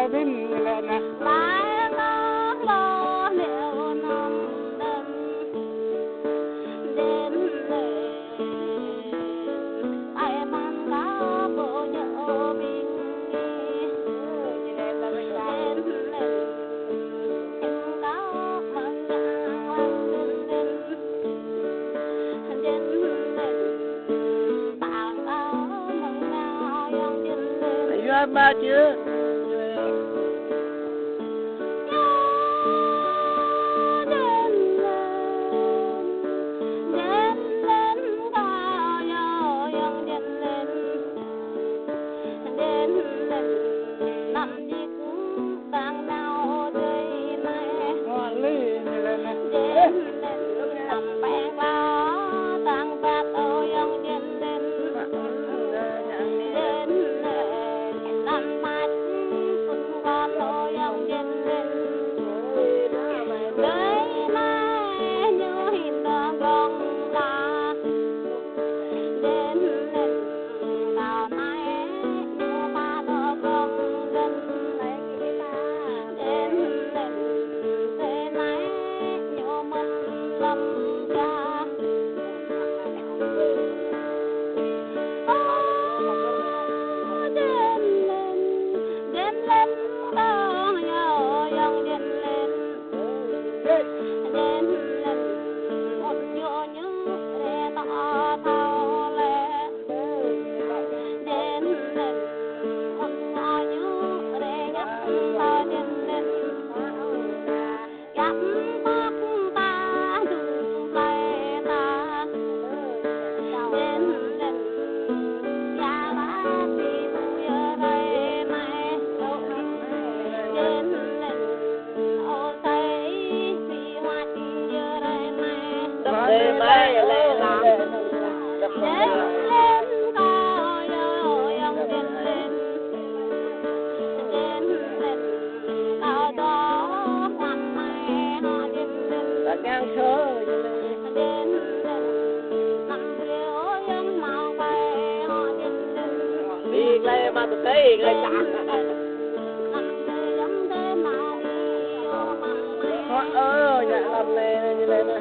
là đinh là nè lại nó lo liệu non đêm đêm lên ai mang cá bộ nhớ bình đêm lên em cá mang nhang lang đêm lên tàng cá mang nhang yang đêm lên anh ba chưa mà tôi thấy người chán dạ làm này như này nè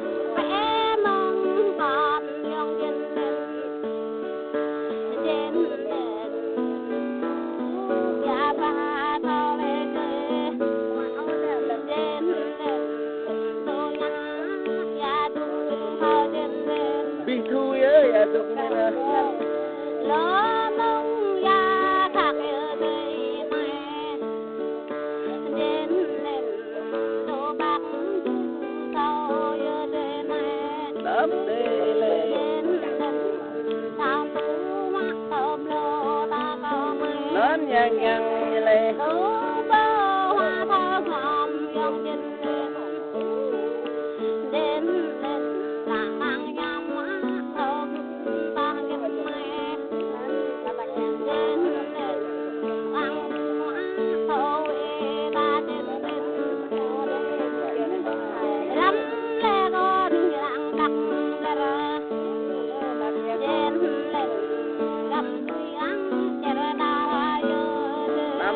bị thui ơi à tục này nè lớn nhăn nhăn như này hoa thơ ngọm dòng nhìn đến làng mang nhang hoa thơm ta nhìn mẹ đến làng hoa thơ ta đến lắm lẽ con làng đặc ra đến gầm tươi ăn chè đào năm